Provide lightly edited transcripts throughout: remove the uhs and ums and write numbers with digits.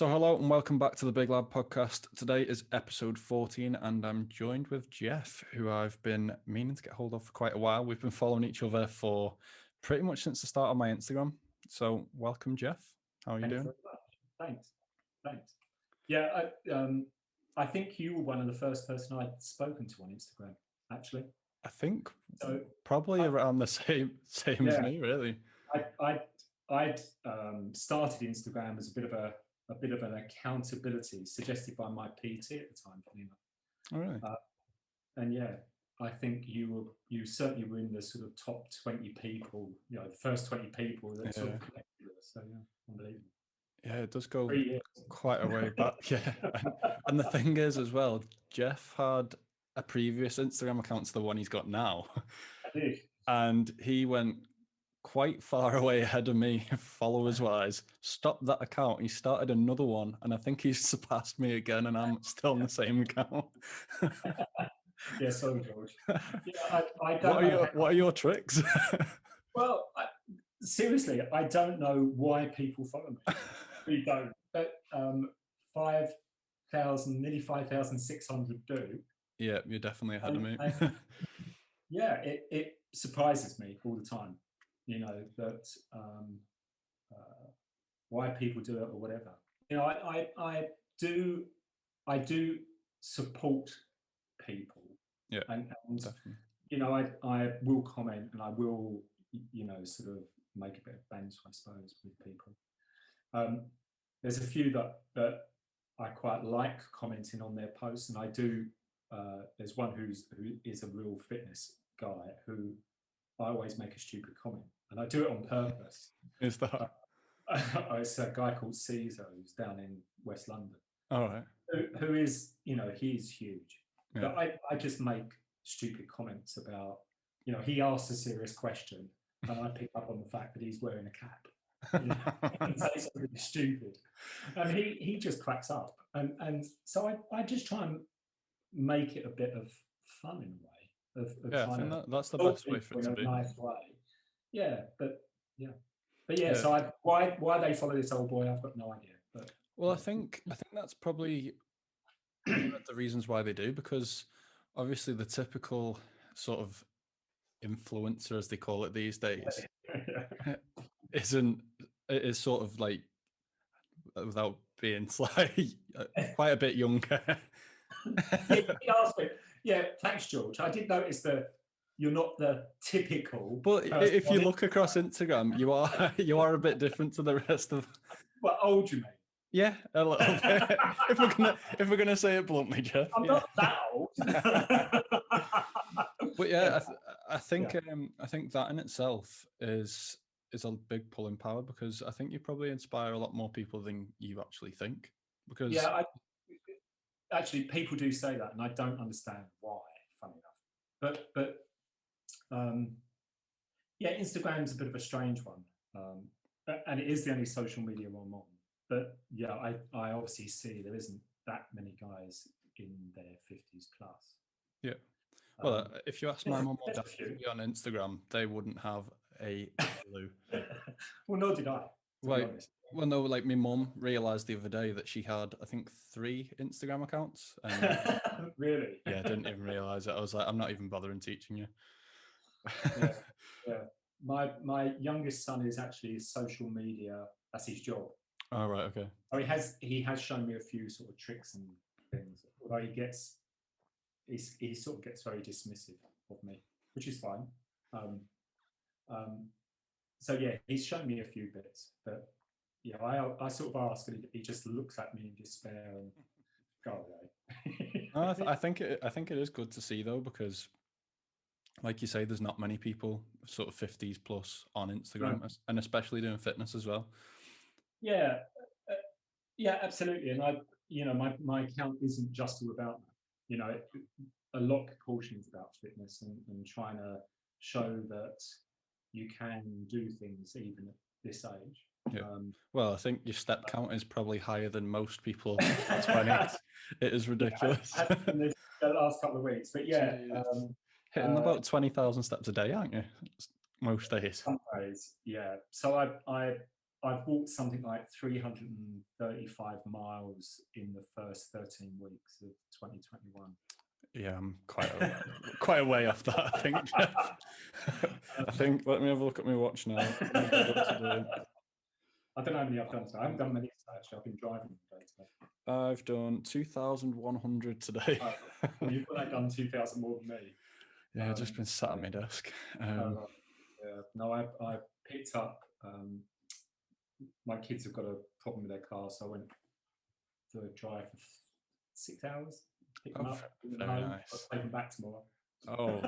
So hello and welcome back to the Big Lad Podcast. Today is episode 14 and I'm joined with Jeff, who I've been meaning to get hold of for quite a while. We've been following each other for pretty much since the start of my Instagram. So welcome, Jeff. How are you doing? Very much. Thanks. Yeah, I think you were one of the first person I'd spoken to on Instagram, actually. I think So probably around the same as me, really. I'd started Instagram as a bit of an accountability suggested by my PT at the time, funny enough. Oh, really? And yeah, I think you certainly were in the sort of top 20 people, the first 20 people that sort of connected with us. So yeah, unbelievable. Yeah, it does go quite a way back. Yeah. And the thing is as well, Jeff had a previous Instagram account to the one he's got now. I did. And he went quite far away ahead of me followers wise, stopped that account. He started another one and I think he's surpassed me again and I'm still on the same account. Yeah, sorry, George. Yeah, I don't know. What are your tricks? Well, seriously, I don't know why people follow me. We don't. But 5,000, nearly 5,600 do. Yeah, you're definitely ahead of me. Yeah, it surprises me all the time, that why people do it or whatever. I do support people. Yeah, and definitely. I will comment and I will, sort of make a bit of banter, I suppose, with people. There's a few that I quite like commenting on their posts, and I do. There's one who is a real fitness guy who I always make a stupid comment, and I do it on purpose. Is that? It's a guy called Caesar who's down in West London. All right. Who is, he's huge. Yeah. But I just make stupid comments about, he asks a serious question, and I pick up on the fact that he's wearing a cap. And say something stupid, and he just cracks up, and so I just try and make it a bit of fun in a way. I think that's the best way for it to be. Nice way. But so why they follow this old boy, I've got no idea. But well, I think that's probably one of the reasons why they do, because obviously the typical sort of influencer, as they call it these days, is sort of like, without being sly, quite a bit younger. Yeah, thanks, George. I did notice that you're not the typical. But if you look across Instagram, you are a bit different to the rest of. What old you mean? Yeah, a little bit. if we're gonna say it bluntly, Jeff. I'm not that old. But yeah, I think that in itself is a big pulling power, because I think you probably inspire a lot more people than you actually think. Because actually, people do say that, and I don't understand why. Funny enough, but Instagram's a bit of a strange one, and it is the only social media I'm on. But yeah, I obviously see there isn't that many guys in their 50s plus. Yeah. Well, if you ask my mum or dad to be on Instagram, they wouldn't have a clue. Well, nor did I. Well, no, like my mum realised the other day that she had, I think, 3 Instagram accounts. And, really? Yeah, I didn't even realise it. I was like, I'm not even bothering teaching you. Yeah. My youngest son is actually social media. That's his job. Oh, right, okay. Oh, he has shown me a few sort of tricks and things. Although he sort of gets very dismissive of me, which is fine. So yeah, he's shown me a few bits, but yeah, I sort of ask, and he just looks at me in despair and go away. I think it is good to see though, because like you say, there's not many people sort of 50s plus on Instagram, and especially doing fitness as well. Yeah, absolutely. And my account isn't just all about that. A lot of proportion is about fitness and trying to show that you can do things even at this age. Yeah. Well, I think your step count is probably higher than most people. 20s. It is ridiculous. Yeah, I've been the last couple of weeks, but yeah, hitting about 20,000 steps a day, aren't you? Most days. Some days, yeah. So I've walked something like 335 miles in the first 13 weeks of 2021. Yeah, I'm quite a way off that, I think. I think, let me have a look at my watch now. I don't know how many I've done today. I haven't done many today, actually. I've been driving all day today. I've done 2,100 today. Well, you've got that done 2,000 more than me. Yeah, I've just been sat at my desk. Yeah. No, I picked up. My kids have got a problem with their car, so I went for a drive for 6 hours. Pick them up, bring them home, nice. I'll take them back tomorrow. Oh,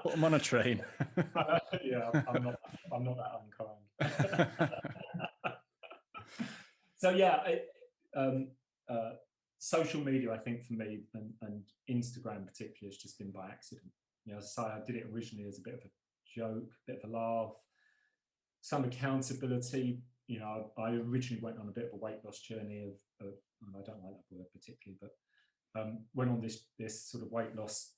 put them on a train. Yeah, I'm not that unkind. So yeah, social media, I think for me and Instagram particularly has just been by accident. So I did it originally as a bit of a joke, a bit of a laugh, some accountability. I originally went on a bit of a weight loss journey of and I don't like that word particularly, but went on this sort of weight loss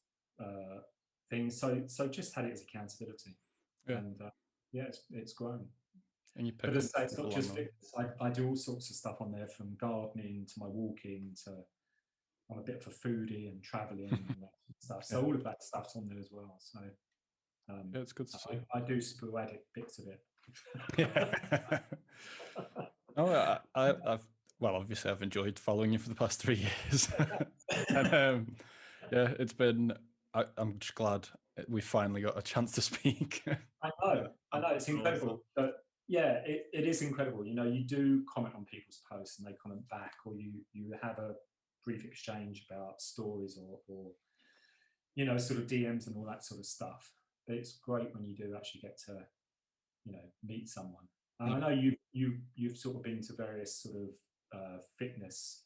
thing. So just had it as accountability, and it's grown. And you but as I say, it's not just fitness. I do all sorts of stuff on there, from gardening to my walking to I'm a bit of a foodie and traveling and that stuff. So all of that stuff's on there as well. So it's good to see. I do sporadic bits of it. Yeah. Obviously I've enjoyed following you for the past 3 years. And it's been. I'm just glad we finally got a chance to speak. I know, it's incredible. But yeah, it is incredible. You do comment on people's posts and they comment back, or you have a brief exchange about stories or sort of DMs and all that sort of stuff. But it's great when you do actually get to meet someone. And I know you've sort of been to various sort of fitness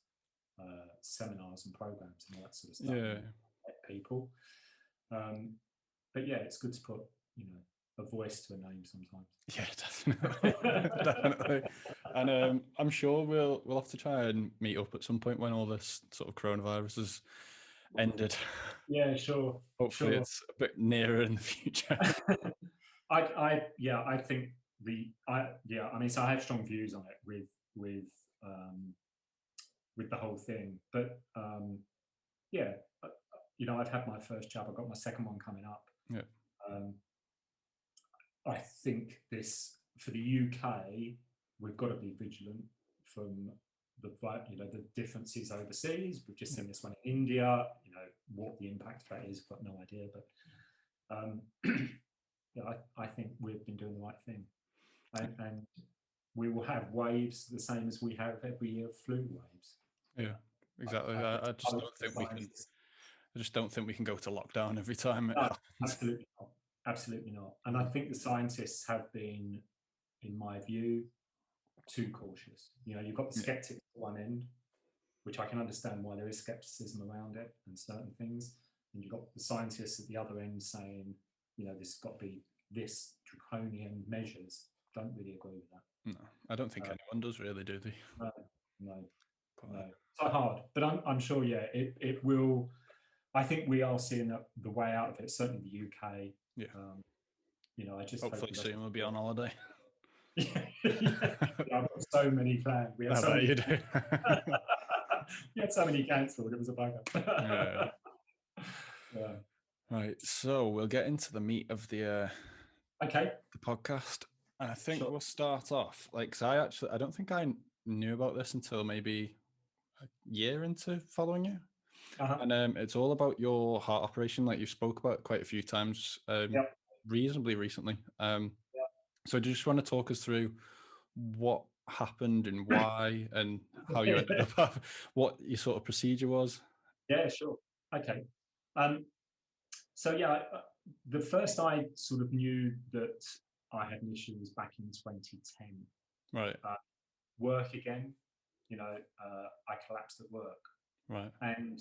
seminars and programs and all that sort of stuff. Yeah, people. But yeah, it's good to put a voice to a name sometimes. Yeah, definitely. Definitely. And I'm sure we'll have to try and meet up at some point when all this sort of coronavirus has ended. Yeah, sure. Hopefully it's a bit nearer in the future. I think so I have strong views on it with the whole thing. But I've had my first jab. I've got my second one coming up. Yeah. I think this, for the UK, we've got to be vigilant from the differences overseas. We've just seen this one in India. What the impact of that is, I've got no idea. But I think we've been doing the right thing, and we will have waves the same as we have every year flu waves. Yeah, exactly. I just don't think we can go to lockdown every time it happens. Absolutely not. And I think the scientists have been, in my view, too cautious. You've got the skeptics at one end, which I can understand why there is skepticism around it and certain things. And you've got the scientists at the other end saying, this has got to be this draconian measures. Don't really agree with that. No, I don't think anyone does really, do they? No. So hard. But I'm sure, it will. I think we are seeing the way out of it, certainly the UK. Yeah. I just hopefully soon we'll be on holiday. I've got so many planned. We had so many cancelled. It was a bugger. Yeah. Right. So we'll get into the meat of the podcast, and I think we'll start off because I don't think I knew about this until maybe a year into following you. And it's all about your heart operation, like you spoke about quite a few times, reasonably recently. So do you just want to talk us through what happened and why, and how you ended up, what your sort of procedure was? Yeah, sure. Okay. So the first I sort of knew that I had an issue was back in 2010. Right. Work again. I collapsed at work. Right. And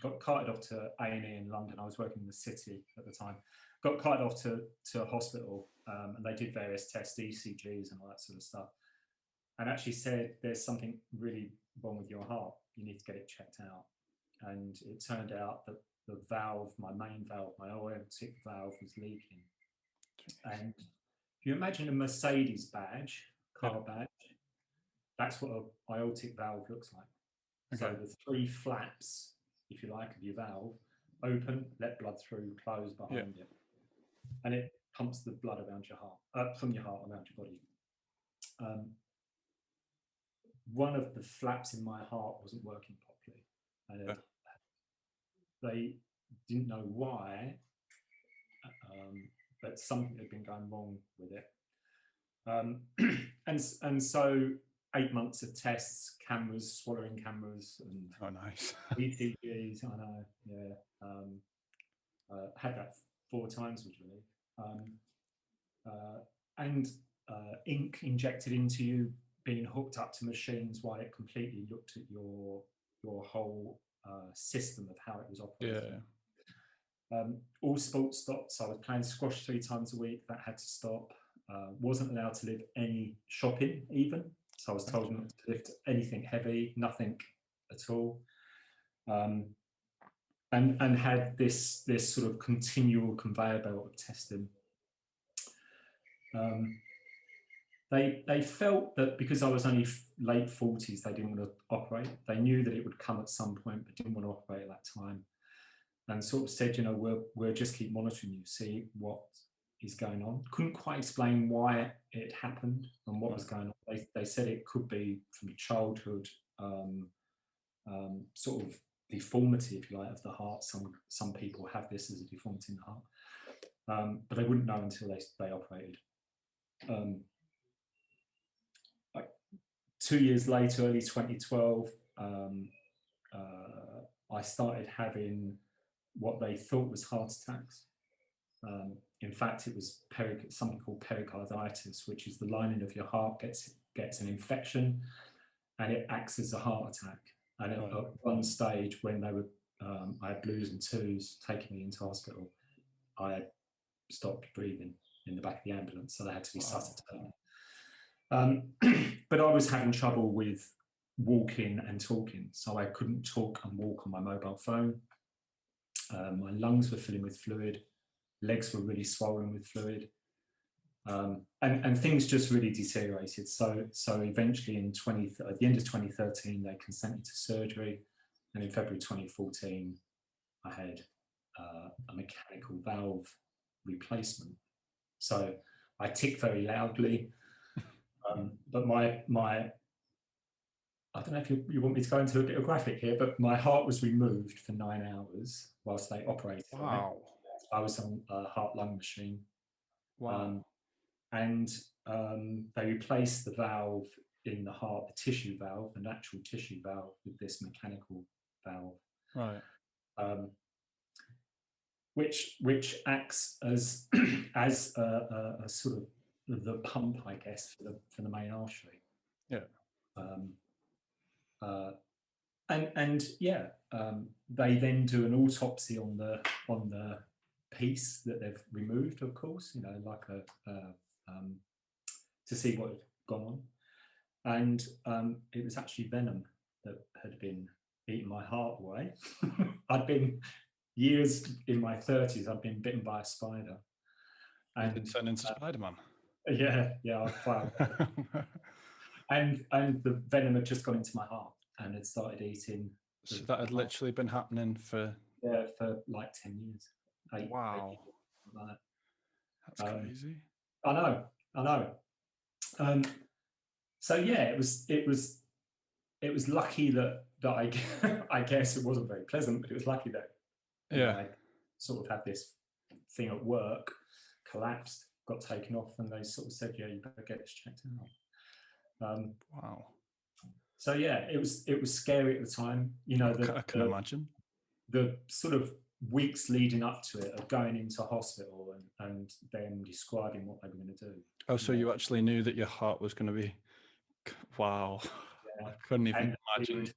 got carted off to A&E in London. I was working in the city at the time. Got carted off to a hospital, and they did various tests, ECGs and all that sort of stuff, and actually said there's something really wrong with your heart. You need to get it checked out. And it turned out that the valve, my main valve, my aortic valve, was leaking. And if you imagine a Mercedes badge, car badge, that's what an aortic valve looks like. Okay. So the three flaps, if you like, of your valve, open, let blood through, close behind it. And it pumps the blood around your heart, from your heart around your body. One of the flaps in my heart wasn't working properly. And they didn't know why, but something had been going wrong with it. And so 8 months of tests, cameras, swallowing cameras, and nice. ECGs. I know, yeah. Had that 4 times, would you believe? And ink injected into you, being hooked up to machines while it completely looked at your whole system of how it was operating. Yeah. All sports stopped. So I was playing squash 3 times a week. That had to stop. Wasn't allowed to lift any shopping even. So I was told not to lift anything heavy, nothing at all. And had this sort of continual conveyor belt of testing. They felt that because I was only late 40s, they didn't want to operate. They knew that it would come at some point, but didn't want to operate at that time. And sort of said, we'll just keep monitoring you, see what is going on. Couldn't quite explain why it happened and what was going on. They said it could be from childhood, sort of deformity, if you like, of the heart. Some people have this as a deformity in the heart, but they wouldn't know until they operated. 2 years later, early 2012, I started having what they thought was heart attacks. In fact, it was something called pericarditis, which is the lining of your heart gets an infection, and it acts as a heart attack. And at one stage, when they were, I had blues and twos taking me into hospital, I had stopped breathing in the back of the ambulance, so they had to be sat at home. But I was having trouble with walking and talking, so I couldn't talk and walk on my mobile phone. My lungs were filling with fluid, legs were really swollen with fluid, and things just really deteriorated. So eventually at the end of 2013, they consented to surgery, and in February 2014, I had a mechanical valve replacement. So I tick very loudly. But my I don't know if you want me to go into a bit of graphic here, but my heart was removed for 9 hours whilst they operated on it. I was on a heart-lung machine. Wow. And they replaced the valve in the heart, the tissue valve, the natural tissue valve, with this mechanical valve. Right. Which acts as as a sort of the pump, I guess, for the main artery. Yeah. They then do an autopsy on the piece that they've removed, of course, like to see what had gone on. And it was actually venom that had been eating my heart away. I'd been years in my 30s, I'd been bitten by a spider. And you turned into Spider-Man. Yeah, I'd fire. And the venom had just gone into my heart and had started eating. So that had literally been happening for like 10 years. Wow. 8 like that. That's crazy. I know. So yeah, it was lucky that I guess it wasn't very pleasant, but it was lucky that I sort of had this thing at work, collapsed, got taken off, and they sort of said, yeah, you better get this checked out. Wow. So yeah, it was scary at the time. I can imagine. The sort of weeks leading up to it of going into hospital and them describing what they were going to do. Oh, so you actually knew that your heart was going to be... Wow. Yeah. I couldn't even imagine.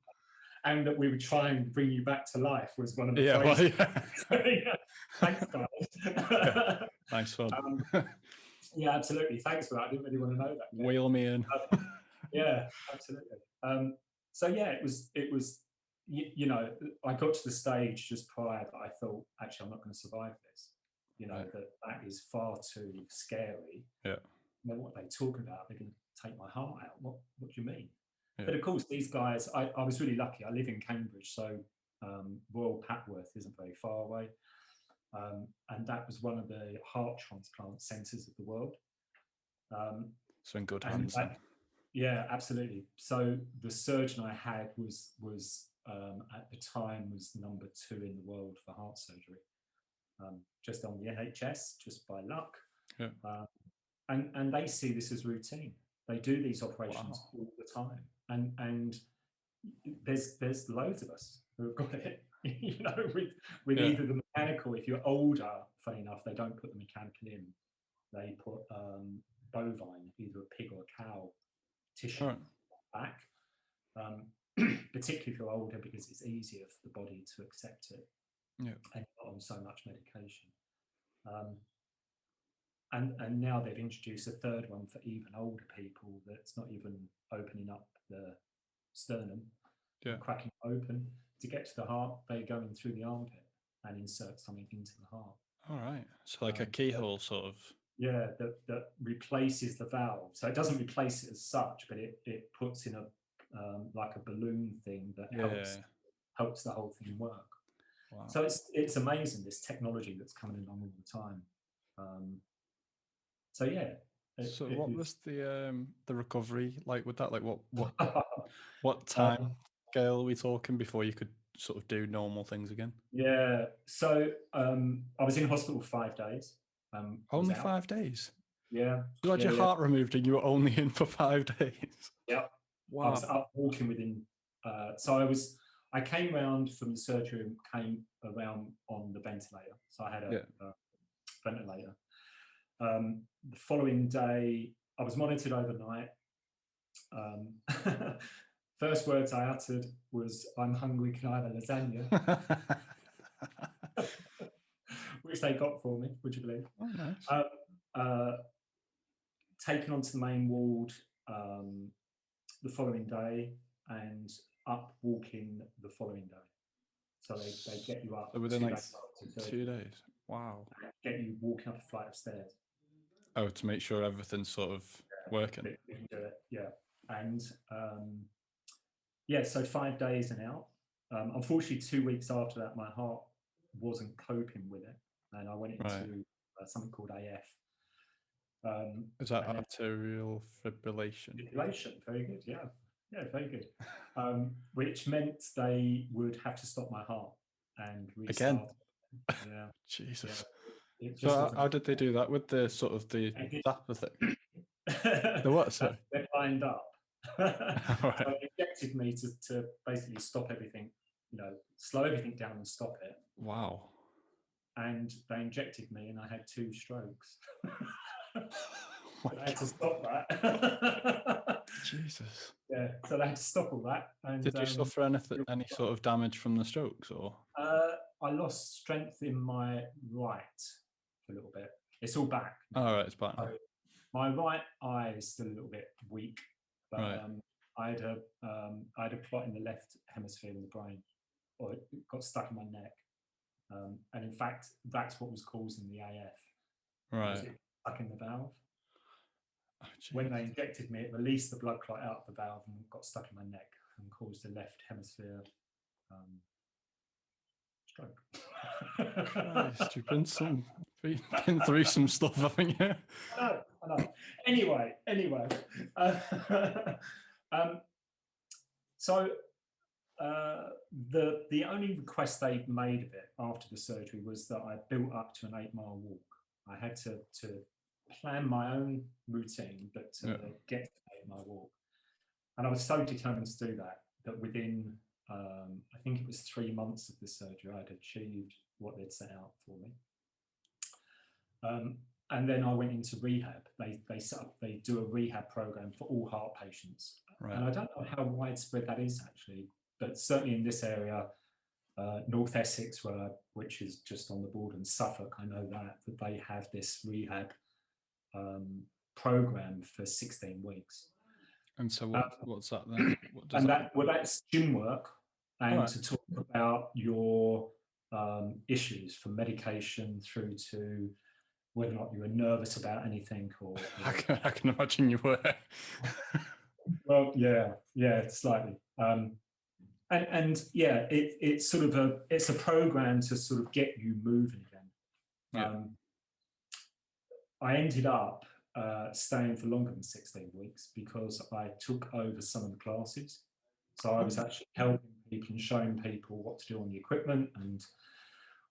And that we would try and bring you back to life was one of the phrases. Thanks, guys. Nice one. Yeah, absolutely. Thanks for that. I didn't really want to know that. Wheel me in. Yeah, absolutely. So yeah, it was. I got to the stage just prior that I thought, actually, I'm not going to survive this. That is far too scary. Yeah. know what they talk about. They're going to take my heart out. What do you mean? Yeah. But of course, these guys, I was really lucky. I live in Cambridge, so Royal Papworth isn't very far away. And that was one of the heart transplant centres of the world. So in good hands. Yeah, absolutely. So the surgeon I had was at the time was number 2 in the world for heart surgery, just on the NHS, just by luck. Yeah. And they see this as routine. They do these operations all the time, and there's loads of us who have got it. With either the mechanical. If you're older, funny enough, they don't put the mechanical in. They put bovine, either a pig or a cow tissue back. Particularly if you're older, because it's easier for the body to accept it. Yeah. And not on so much medication. And now they've introduced a third one for even older people that's not even opening up the sternum, cracking open. To get to the heart, they go in through the armpit and insert something into the heart. All right. So like a keyhole sort of. Yeah, that replaces the valve. So it doesn't replace it as such, but it puts in a like a balloon thing that helps the whole thing work. Wow. So it's amazing, this technology that's coming along all the time. So yeah. So what was the recovery like with that? Like what time scale are we talking before you could sort of do normal things again? Yeah. So I was in hospital for 5 days. Only 5 days? Yeah. You had your heart removed and you were only in for 5 days? Yeah. Wow. I was up walking within. So I came round from the surgery and came around on the ventilator. So I had a ventilator. The following day, I was monitored overnight. First words I uttered was, "I'm hungry, can I have a lasagna?" Which they got for me, would you believe? Oh, nice. Taken onto the main ward the following day and up walking the following day. So they get you up within 2 days. Wow. Get you walking up a flight of stairs. Oh, to make sure everything's sort of working. You can do it, yeah. And so 5 days and out. Unfortunately, 2 weeks after that, my heart wasn't coping with it, and I went into something called AF. Is that arterial fibrillation? Fibrillation, very good, yeah, very good. Which meant they would have to stop my heart and restart. Again? Yeah. Jesus. Yeah. So how did they do that with the sort of the zapper thing? The what? Sorry. They lined up. So they injected me to basically stop everything, slow everything down and stop it. Wow. And they injected me and I had 2 strokes. I had God. to stop that. Jesus. Yeah, so they had to stop all that. And, did you suffer any sort of damage from the strokes, or? I lost strength in my right for a little bit. It's all back. All right, it's back. So my right eye is still a little bit weak, but I had a clot in the left hemisphere in the brain, or it got stuck in my neck. And in fact, that's what was causing the AF. Right. It stuck in the valve. Oh, when they injected me, it released the blood clot out of the valve and got stuck in my neck and caused the left hemisphere stroke. Christ, you've been through some stuff, haven't you? I know. Anyway. So the only request they made of it after the surgery was that I built up to an 8-mile walk. I had to plan my own routine, but to get to an 8-mile walk. And I was so determined to do that within, I think it was 3 months of the surgery, I'd achieved what they'd set out for me. And then I went into rehab. They do a rehab program for all heart patients. Right. And I don't know how widespread that is actually, but certainly in this area, North Essex, which is just on the border, and Suffolk, I know that they have this rehab program for 16 weeks. And so what's that then? That's gym work, and to talk about your issues, from medication through to whether or not you were nervous about anything or I can imagine you were. well, yeah, slightly. And yeah, it's sort of it's a program to sort of get you moving again. Yeah. I ended up staying for longer than 16 weeks because I took over some of the classes. So I was actually helping people and showing people what to do on the equipment. And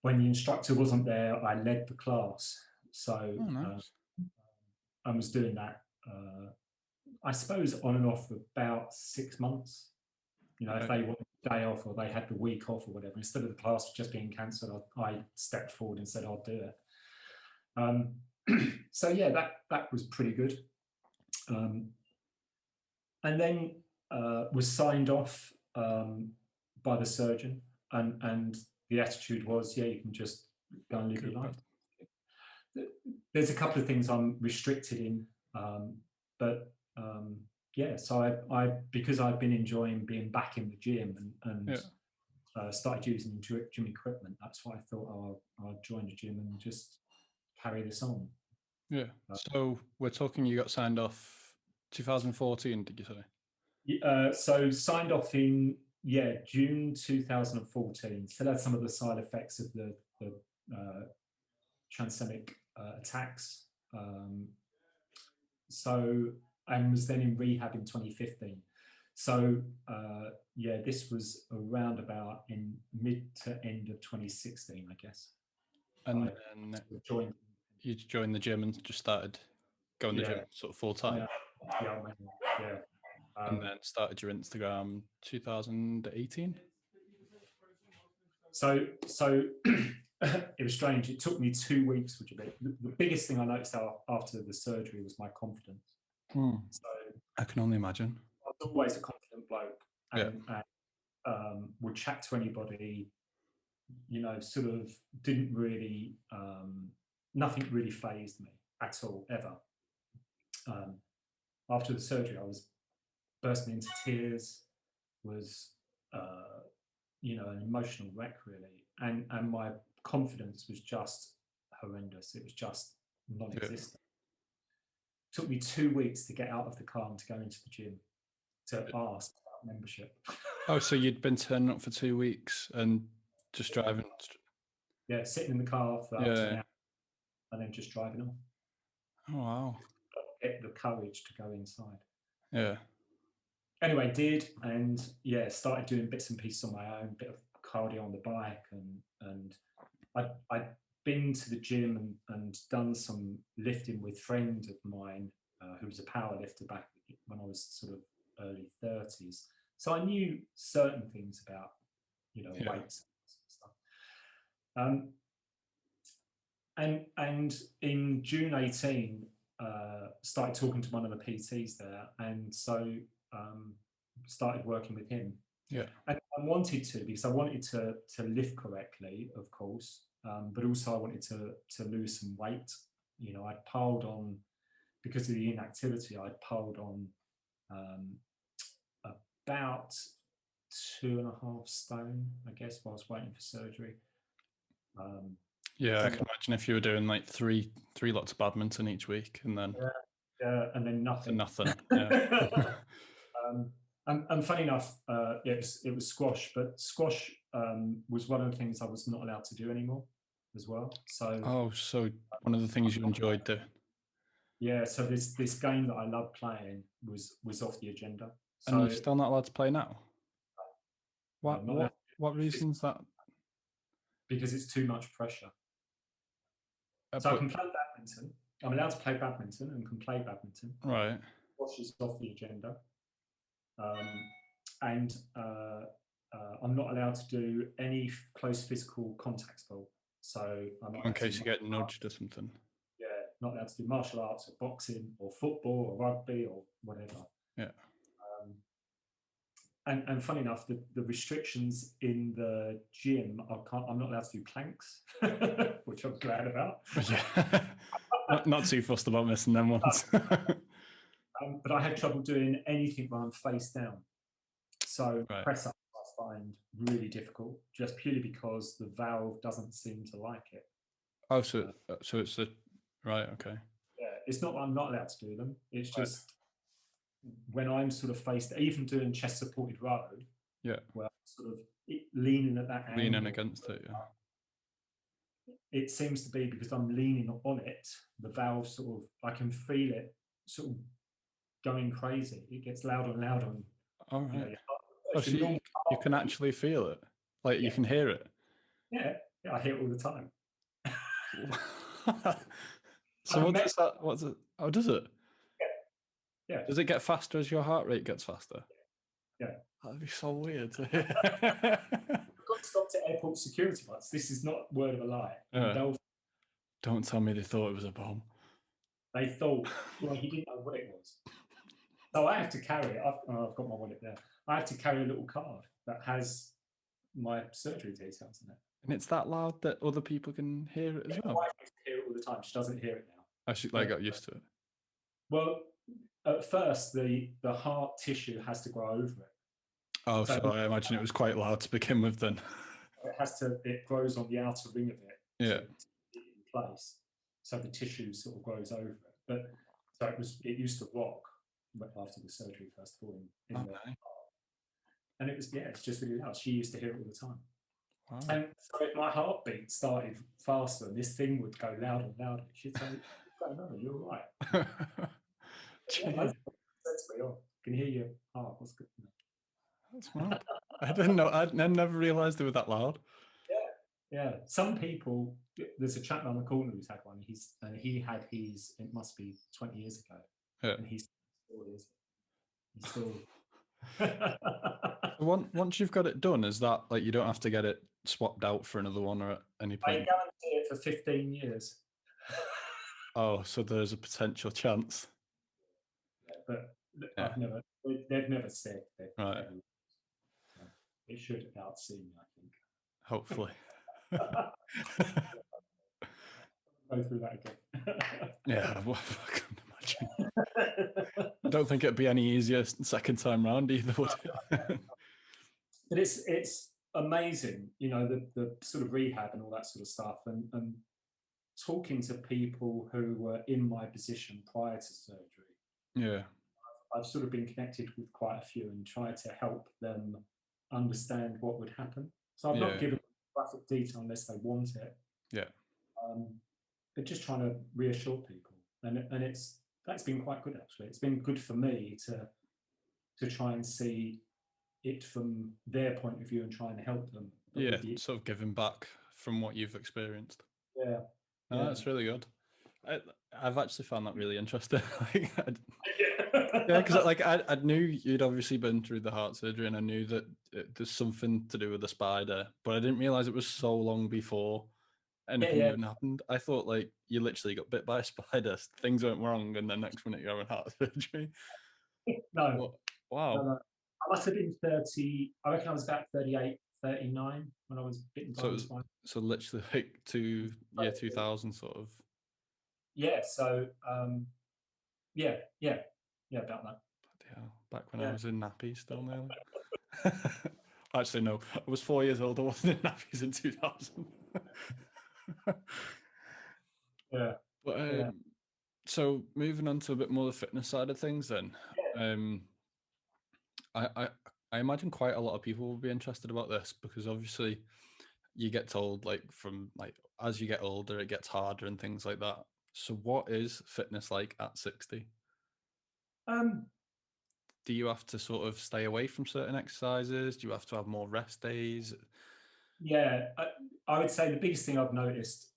when the instructor wasn't there, I led the class. So Nice. I was doing that, I suppose, on and off for about 6 months. You know, if they wanted a day off or they had the week off or whatever, instead of the class just being cancelled, I stepped forward and said, I'll do it. So yeah, that was pretty good. And then was signed off by the surgeon, and the attitude was, yeah, you can just go and live your life. There's a couple of things I'm restricted in, but yeah, so I because I've been enjoying being back in the gym and started using gym equipment, that's why I thought I'll join the gym and just carry this on. Yeah. So we're talking, you got signed off 2014, did you say? So signed off in June 2014. Still had some of the side effects of the transemic attacks. And was then in rehab in 2015. So yeah, this was around about in mid to end of 2016, I guess. And then you joined the gym and just started going to the gym sort of full time. Yeah. And then started your Instagram 2018. So it was strange. It took me 2 weeks, which the biggest thing I noticed after the surgery was my confidence. So I can only imagine. I was always a confident bloke, and would chat to anybody. You know, sort of didn't really, nothing really fazed me at all, ever. After the surgery, I was bursting into tears, was, you know, an emotional wreck, really. And my confidence was just horrendous. It was just non-existent. It took me 2 weeks to get out of the car and to go into the gym to ask about membership. Oh, so you'd been turning up for 2 weeks and just driving? Yeah, sitting in the car for up to an hour and then just driving off. Oh, wow. Get the courage to go inside. Yeah. Anyway, did, and yeah, started doing bits and pieces on my own, bit of cardio on the bike, and I'd been to the gym and done some lifting with friends of mine who was a power lifter back when I was sort of early 30s. So I knew certain things about, you know, weights and stuff. And in June 18, started talking to one of the PTs there, and so started working with him. Yeah. And I wanted to, because I wanted to lift correctly, of course, but also I wanted to lose some weight. You know, I'd piled on, because of the inactivity, I'd piled on about 2.5 stone, I guess, while I was waiting for surgery. Yeah, I can imagine if you were doing like three lots of badminton each week and then nothing. Yeah. And funny enough, it was squash, but squash was one of the things I was not allowed to do anymore as well. So so one of the things you enjoyed doing. Yeah, so this game that I love playing was off the agenda. And you're still not allowed to play now? What reasons that? Because it's too much pressure. So I can play badminton. I'm allowed to play badminton and can play badminton. Right. Squash is off the agenda. And I'm not allowed to do any close physical contact sport. So I'm not in case you get nudged or something. Yeah, not allowed to do martial arts or boxing or football or rugby or whatever. Yeah. And funny enough, the restrictions in the gym, I'm not allowed to do planks, which I'm glad about. Yeah. not too fussed about missing them ones. But I had trouble doing anything when I'm face down. So press up I find really difficult, just purely because the valve doesn't seem to like it. Oh, so it's Right. Okay. Yeah, it's not that I'm not allowed to do them. It's Right. just when I'm sort of faced, even doing chest supported row, Yeah. where I'm sort of leaning at that Leaning angle, against it. Yeah. it seems to be because I'm leaning on it, the valve sort of, I can feel it sort of going crazy. It gets louder and louder. And, All you know, right. your Oh, your so normal you can heartbeat, actually feel it, like you yeah, can hear it. yeah, yeah, I hear it all the time. So I've what met, does that? What's it? Oh, does it? yeah, Does it get faster as your heart rate gets faster? yeah. That'd be so weird to I've got stopped at airport security once. This is not word of a lie. In hear. Belfast, Don't tell me they thought it was a bomb. they thought, well, he didn't know what it was. So I have to carry it. I've got my wallet there. I have to carry a little card that has my surgery details in it. And it's that loud that other people can hear it as My well. wife used to hear it all the time. She doesn't hear it now. I should But, got used to it. well, at first, the heart tissue has to grow over it. Oh, So so I imagine it was quite loud to begin with then. it grows on the outer ring of it Yeah. to keep it in place. So the tissue sort of grows over it. But so it used to rock after the surgery, first of all, in the Okay. and it was, yeah, it's just really loud. She used to hear it all the time. Wow. And so if my heartbeat started faster, and this thing would go louder and louder. She'd say, "What's going on? You're all right." Yeah, that's me. Oh, can hear your heart. What's good? That's mad. I didn't know. I never realised they were that loud. Yeah. Some people. There's a chap around the corner who's had one. He had his. It must be 20 years ago, Yeah. and he still is. He's still. Once you've got it done, is that like you don't have to get it swapped out for another one or at any I point? guarantee it for 15 years. Oh, so there's a potential chance. Yeah, but Yeah. they've never said they've Right. ever. It should outsee me, I think. Hopefully. Go through that again. Yeah, well, I can imagine. I don't think it'd be any easier second time round either, would it? But it's amazing, you know, the sort of rehab and all that sort of stuff, and talking to people who were in my position prior to surgery. Yeah. I've sort of been connected with quite a few and tried to help them understand what would happen. So I've not Yeah. given graphic detail unless they want it. Yeah. But just trying to reassure people, and that's been quite good actually. It's been good for me to try and see it from their point of view and try and help them. But Yeah. Sort of giving back from what you've experienced. yeah, No, yeah. that's really good. I've actually found that really interesting. Yeah, yeah, because I knew you'd obviously been through the heart surgery, and I knew that there's something to do with the spider, but I didn't realize it was so long before anything yeah. even happened. I thought like you literally got bit by a spider, things went wrong, and then next minute you're having heart surgery. No, Wow. no. I must have been 30. I reckon I was about 38, 39 when I was bitten by the spider. So literally like year 2000 sort of. Yeah. So yeah, about that. Yeah, back when I Yeah. was in nappies still nearly. Actually, no, I was 4 years old. I wasn't in nappies in 2000. Yeah. But Yeah. so moving on to a bit more the fitness side of things, then. I imagine quite a lot of people will be interested about this because obviously you get told like from like as you get older it gets harder and things like that. So what is fitness like at 60? Um, Do you have to sort of stay away from certain exercises? Do you have to have more rest days? yeah. I would say the biggest thing I've noticed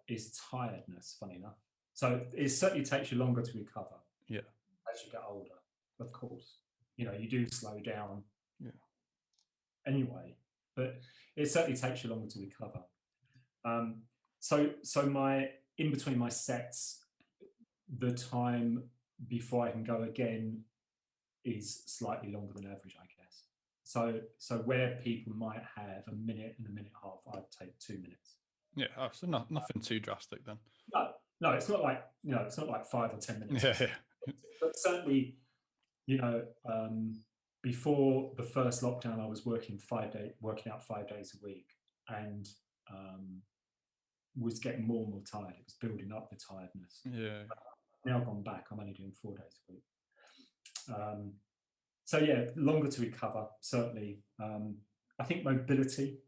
is tiredness. Funny enough, so it certainly takes you longer to recover. Yeah. As you get older, of course, you know you do slow down. Yeah. Anyway, but it certainly takes you longer to recover. So my in between my sets, the time before I can go again is slightly longer than average, I guess. So where people might have a minute and a minute and a half, I'd take 2 minutes. Yeah. Oh, so nothing too drastic then. No, it's not like it's not like 5 or 10 minutes. Yeah. But certainly, before the first lockdown, I was working out 5 days a week, and was getting more and more tired. It was building up the tiredness. Yeah. Now gone back, I'm only doing 4 days a week. So yeah, longer to recover, certainly. I think mobility,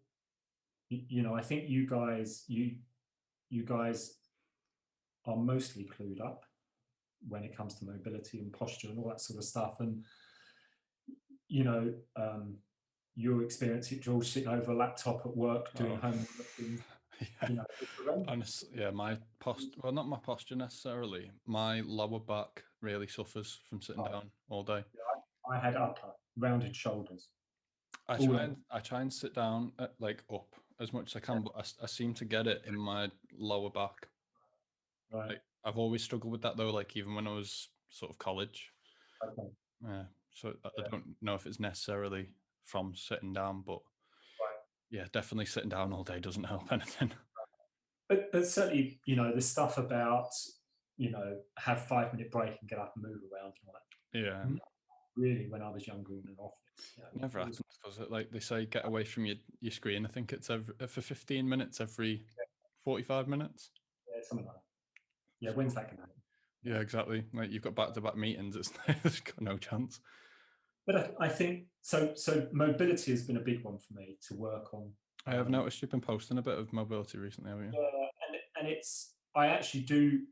I think you guys are mostly clued up when it comes to mobility and posture and all that sort of stuff. And your experience at George sitting over a laptop at work doing homework and Honestly, yeah, my well, not my posture necessarily. My lower back really suffers from sitting down all day. I had upper rounded shoulders. I try and sit down like up as much as I can, but I seem to get it in my lower back. Right. Like, I've always struggled with that though. Like even when I was sort of college. Okay. Yeah. So I don't know if it's necessarily from sitting down, but yeah, definitely sitting down all day doesn't help anything. But certainly, the stuff about, have 5-minute break and get up and move around and all that. Yeah. Really, when I was younger in an office. Never happens, does it? Like they say, get away from your screen. I think it's for 15 minutes every 45 minutes. Yeah, something like that. Yeah, when's that going to happen? Yeah, exactly. Like you've got back-to-back meetings. There's got no chance. But I think so mobility has been a big one for me to work on. I have noticed you've been posting a bit of mobility recently, haven't you? Yeah, and I actually do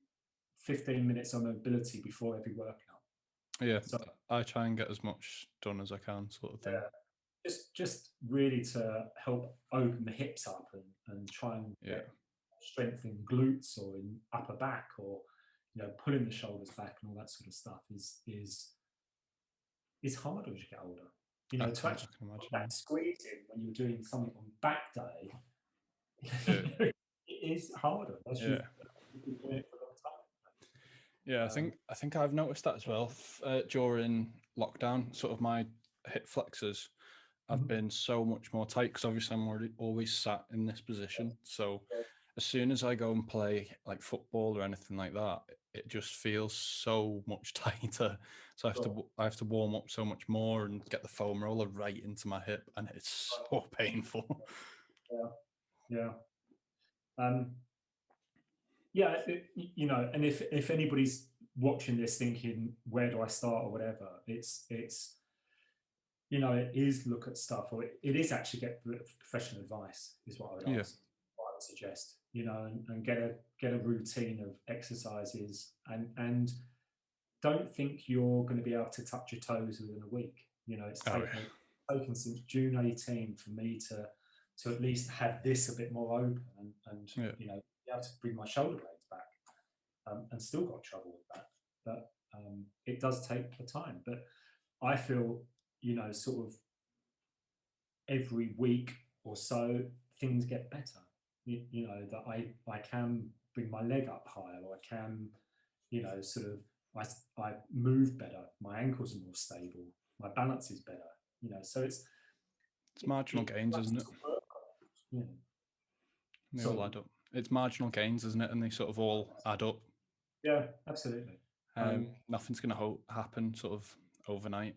15 minutes on mobility before every workout. Yeah, so I try and get as much done as I can, sort of thing. Yeah, just really to help open the hips up and try and strengthen glutes or in upper back or pulling the shoulders back and all that sort of stuff is harder as you get older. To actually put that squeeze in when you're doing something on back day, it is harder. You've been doing it for a long time. Yeah, I think I've noticed that as well during lockdown. Sort of my hip flexors have been so much more tight because obviously I'm always sat in this position. So as soon as I go and play like football or anything like that, it just feels so much tighter. So I have to warm up so much more and get the foam roller right into my hip, and it's so painful. Yeah. And if anybody's watching this thinking, where do I start or whatever, it's it is look at stuff, or it is actually get professional advice is what I would ask. What I would suggest, and get a routine of exercises and don't think you're going to be able to touch your toes within a week. It's taken since June 18 for me to at least have this a bit more open and be able to bring my shoulder blades back, and still got trouble with that. But it does take the time. But I feel, sort of every week or so, things get better. That I can bring my leg up higher, or I can, sort of, I move better. My ankles are more stable. My balance is better. So it's marginal gains, isn't it? Yeah. They all add up. It's marginal gains, isn't it? And they sort of all add up. Yeah, absolutely. Nothing's going to happen sort of overnight.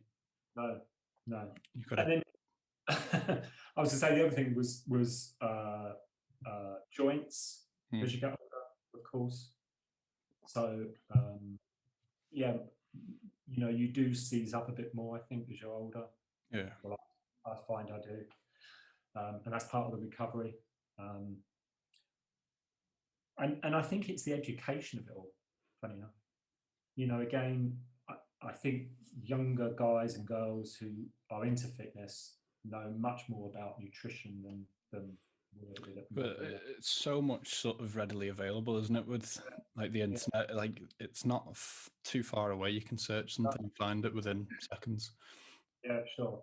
No. You've got to. And then I was to say the other thing was joints as you get older, of course. So you do seize up a bit more, I think, as you're older. Yeah. Well, I find I do, and that's part of the recovery. And I think it's the education of it all. Funny enough, again, I think younger guys and girls who are into fitness know much more about nutrition than but it's so much sort of readily available, isn't it? With like the internet, like it's not too far away. You can search something and find it within seconds. Yeah, sure.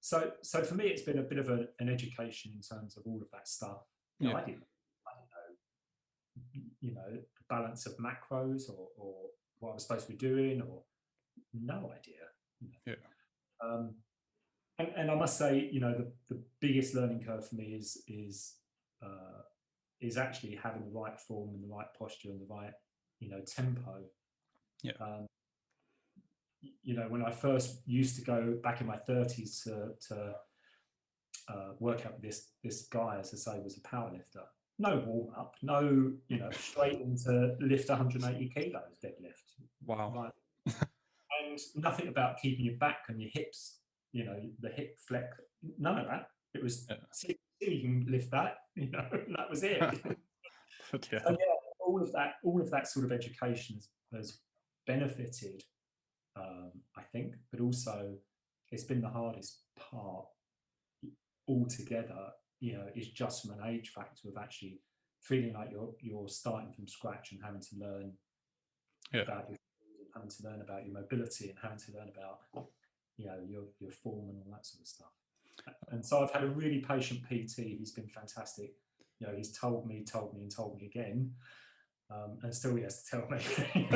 So for me, it's been a bit of an education in terms of all of that stuff. I didn't know, the balance of macros or what I was supposed to be doing, or no idea. And I must say, the biggest learning curve for me is actually having the right form and the right posture and the right, tempo. Yeah. When I first used to go back in my 30s to work out with this guy, as I say, was a powerlifter. no warm up, no, straight into lift 180 kilos deadlift. Wow. Like, and nothing about keeping your back and your hips, the hip flex, none of that. It was, see, you can lift that, and that was it. But yeah. So yeah, all of that sort of education has benefited, I think, but also it's been the hardest part altogether, is just from an age factor of actually feeling like you're starting from scratch and having to learn about your having to learn about your mobility and having to learn about your form and all that sort of stuff. And so I've had a really patient PT. He's been fantastic. He's told me and told me again, and still he has to tell me.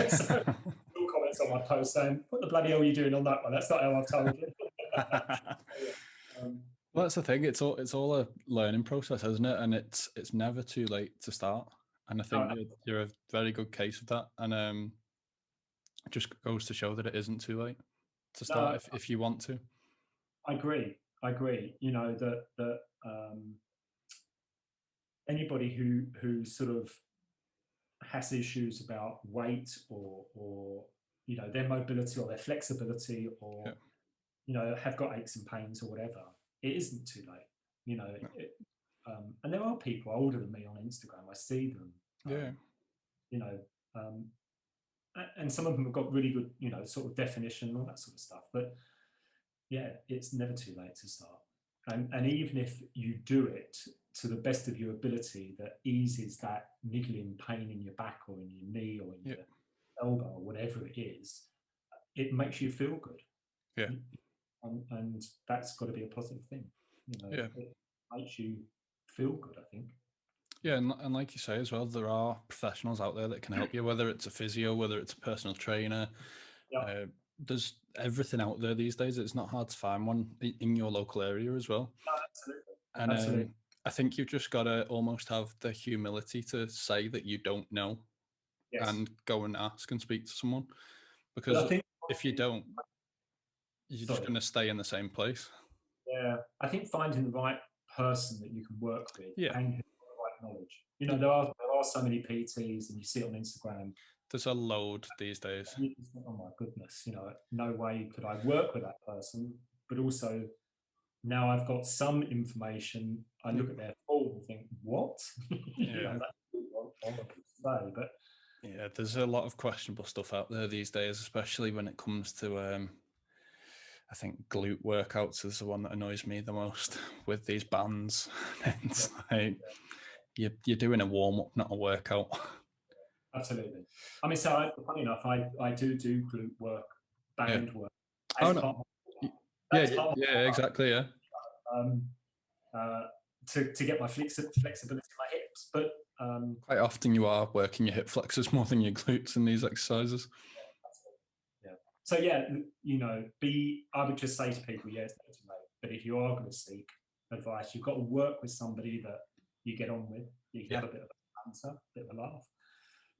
So, all comments on my post saying, "What the bloody hell are you doing on that one? That's not how I've told you." Well, that's the thing. It's all a learning process, isn't it? And it's never too late to start. And I think you're a very good case of that. And it just goes to show that it isn't too late to start if you want to. I agree. That anybody who sort of has issues about weight or their mobility or their flexibility or have got aches and pains or whatever, it isn't too late. And there are people older than me on Instagram. I see them. And some of them have got really good, sort of definition and all that sort of stuff. But yeah, it's never too late to start. And even if you do it to the best of your ability, that eases that niggling pain in your back or in your knee or in your elbow or whatever it is, it makes you feel good. Yeah. And that's got to be a positive thing. It makes you feel good, I think. Yeah, and like you say as well, there are professionals out there that can help you, whether it's a physio, whether it's a personal trainer. There's everything out there these days. It's not hard to find one in your local area as well. No, absolutely. And absolutely. I think you've just got to almost have the humility to say that you don't know and go and ask and speak to someone. Because if you don't, you're just going to stay in the same place. Yeah, I think finding the right person that you can work with and the right knowledge. There are so many PTs, and you see it on Instagram. There's a load these days. Oh my goodness, no way could I work with that person. But also, now I've got some information. I look at their form and think, what? That's horrible to say, but yeah, there's a lot of questionable stuff out there these days, especially when it comes to I think glute workouts is the one that annoys me the most with these bands. It's like you're doing a warm up, not a workout. Absolutely. I mean, so funny enough, I do glute work, band work. Exactly. Yeah. To get my flexibility in my hips, but quite often you are working your hip flexors more than your glutes in these exercises. So I would just say to people, it's not too late. But if you are going to seek advice, you've got to work with somebody that you get on with. You can have a bit of a banter, a bit of a laugh,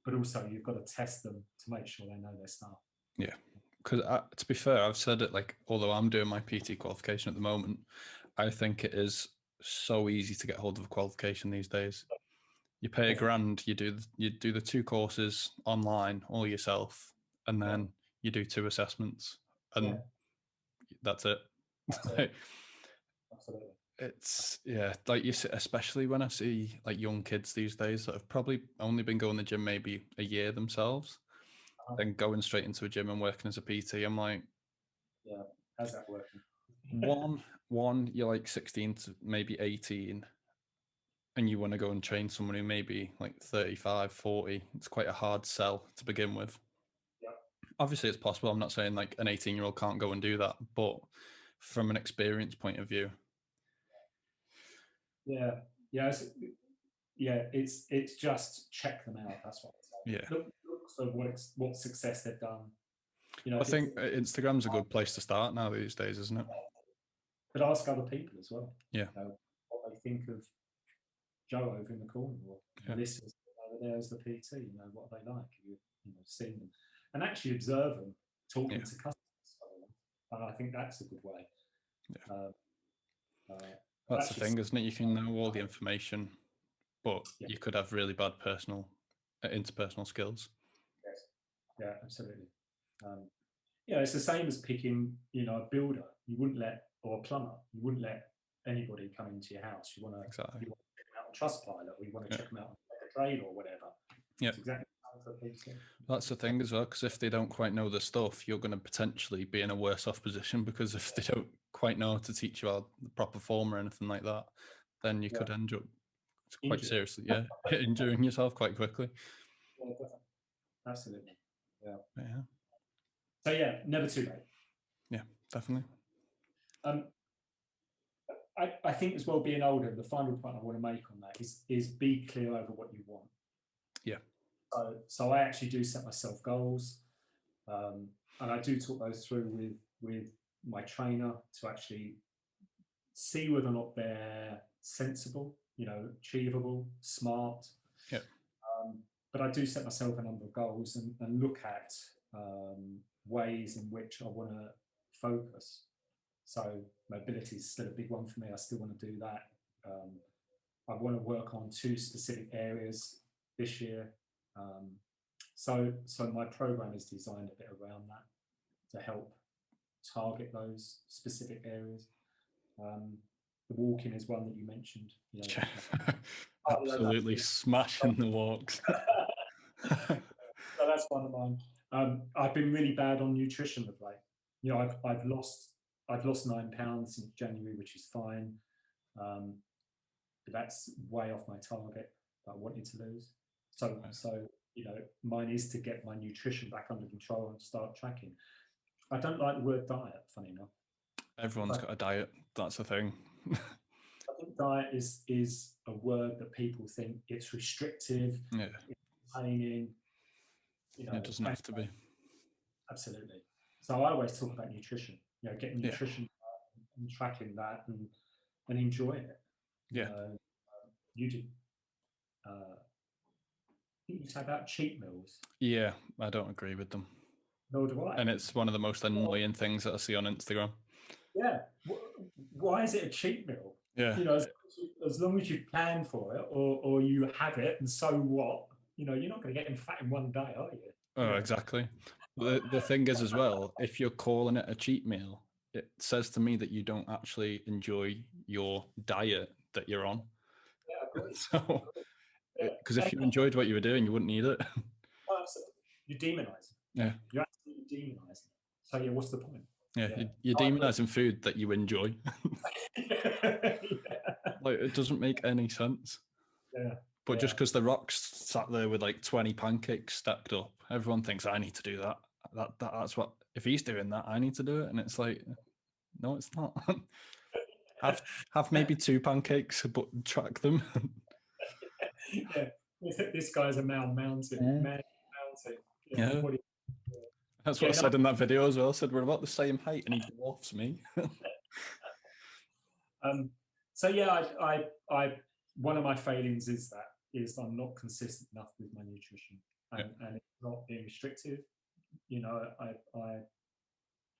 but also you've got to test them to make sure they know their stuff. Yeah, because to be fair, I've said it, like, although I'm doing my PT qualification at the moment, I think it is so easy to get hold of a qualification these days. You pay $1,000, you do the 2 courses online all yourself, and then you do 2 assessments, and that's it. Absolutely. It's like you see, especially when I see like young kids these days that have probably only been going to the gym maybe a year themselves, then going straight into a gym and working as a PT. I'm like, how's that working? one, you're like 16 to maybe 18, and you want to go and train someone who may be like 35, 40. It's quite a hard sell to begin with. Obviously it's possible. I'm not saying like an 18-year-old can't go and do that, but from an experience point of view. It's just check them out. That's what I say. Look for what success they've done. I think Instagram's a good place to start now these days, isn't it? But ask other people as well. Yeah. What they think of Joe over in the corner, or listeners over there as the PT. What they like. You've seen them, and actually observe them talking to customers. And I think that's a good way. That's the thing, isn't it? You can know all the information but you could have really bad interpersonal skills. Yes. Yeah, absolutely. It's the same as picking, a builder. You wouldn't or a plumber. You wouldn't let anybody come into your house. You want to check them out on Trustpilot, or you want to check them out on a trade or whatever. Yeah, it's exactly the same. That's the thing as well, because if they don't quite know the stuff, you're going to potentially be in a worse off position, because if they don't quite know how to teach you about the proper form or anything like that, then you could end up quite seriously, injuring yourself quite quickly. Yeah, definitely. Absolutely. Yeah. Yeah. So never too late. Yeah, definitely. I think as well, being older, the final point I want to make on that is be clear over what you want. Yeah. So I actually do set myself goals, and I do talk those through with my trainer to actually see whether or not they're sensible, achievable, smart. Yeah. But I do set myself a number of goals and look at ways in which I want to focus. So mobility is still a big one for me. I still want to do that. I want to work on 2 specific areas this year. So my program is designed a bit around that to help target those specific areas. The walking is one that you mentioned. Absolutely smashing the walks. So that's one of mine. I've been really bad on nutrition of late. I've lost 9 pounds since January, which is fine. But that's way off my target that I wanted to lose. So mine is to get my nutrition back under control and start tracking. I don't like the word diet, funny enough. Everyone's got a diet. That's the thing. I think diet is a word that people think it's restrictive, it's entertaining. It doesn't have to be. Absolutely. So I always talk about nutrition. Getting nutrition and tracking that and enjoying it. Yeah. You did. I think you talk about cheat meals. Yeah, I don't agree with them. Nor do I. And it's one of the most annoying things that I see on Instagram. Yeah. Why is it a cheat meal? Yeah. As long as you plan for it or you have it, and so what? You're not going to get fat in one day, are you? Oh, exactly. The thing is as well, if you're calling it a cheat meal, it says to me that you don't actually enjoy your diet that you're on. Yeah, I agree. So, because if you enjoyed what you were doing, you wouldn't eat it. Oh, absolutely. You demonize it. Yeah. You're absolutely demonizing it. So what's the point? Yeah. You're demonizing food that you enjoy. Like, it doesn't make any sense. Yeah. But just because The Rock's sat there with like 20 pancakes stacked up, everyone thinks I need to do that. That's what, if he's doing that, I need to do it. And it's like, no, it's not. have maybe 2 pancakes, but track them. Yeah, this guy's a man mountain. Yeah. That's what I said in that video as well. I said we're about the same height and he dwarfs me. So I one of my failings is I'm not consistent enough with my nutrition, and it's not being restrictive. I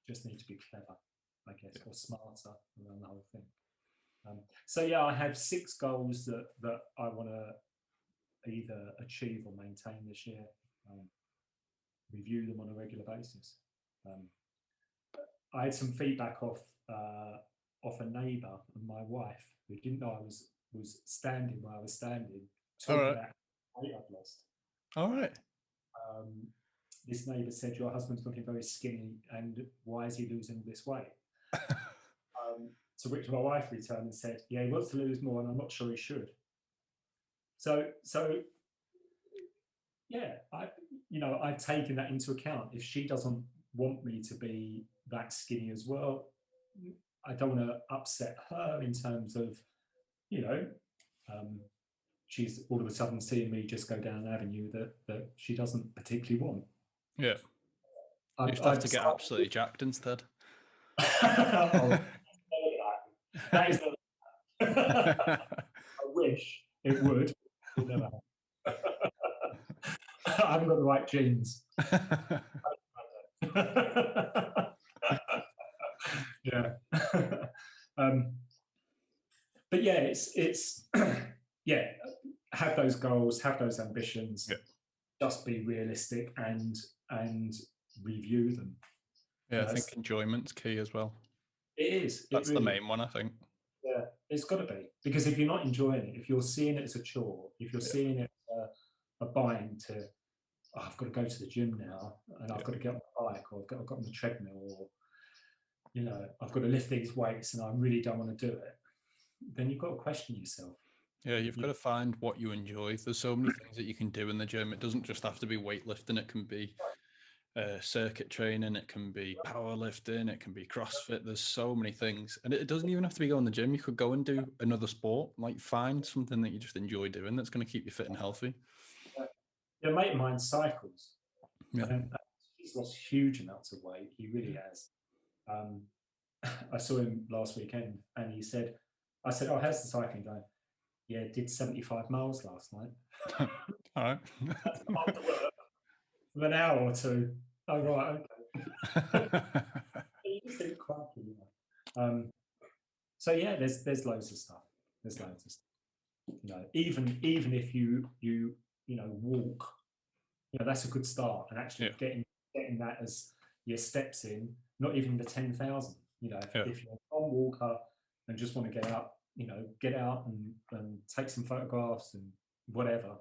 just need to be clever, I guess, or smarter around the whole thing. I have 6 goals that I want to either achieve or maintain this year. Review them on a regular basis. I had some feedback off a neighbour and my wife who didn't know I was standing where I was standing, talking about how weight I'd lost. All right. This neighbour said, "Your husband's looking very skinny, and why is he losing this weight?" To which my wife returned and said, "Yeah, he wants to lose more, and I'm not sure he should." So yeah, I've taken that into account. If she doesn't want me to be that skinny as well, I don't want to upset her in terms of, she's all of a sudden seeing me just go down an avenue that she doesn't particularly want. Yeah. You just have to get absolutely jacked instead. That is not. I wish it would. It'll never happen. I haven't got the right genes. Yeah. But yeah, it's yeah, have those goals, have those ambitions, Yeah. just be realistic and review them. Yeah, I think enjoyment's key as well. It is. That's the main one, I think. Yeah, it's got to be, because if you're not enjoying it, if you're seeing it as a chore, if you're seeing it a bind to, oh, I've got to go to the gym now, and I've got to get on the bike, or I've got on the treadmill, or I've got to lift these weights, and I really don't want to do it, then you've got to question yourself. Yeah, you've got to find what you enjoy. There's so many things that you can do in the gym. It doesn't just have to be weightlifting. It can be circuit training. It can be powerlifting. It can be CrossFit. There's so many things. And it doesn't even have to be going to the gym. You could go and do another sport. Like find something that you just enjoy doing that's going to keep you fit and healthy. Yeah, mate of mine cycles. Yeah. And he's lost huge amounts of weight. He really has. I saw him last weekend, and I said, "Oh, how's the cycling going?" Yeah, did 75 miles last night. All right. After work, for an hour or two. Oh, right, okay. You just think, crikey, so yeah, there's loads of stuff. There's loads of stuff. Even if you walk, that's a good start, and actually getting that as your steps in, not even the 10,000. If you're a long walker and just want to get out and take some photographs and whatever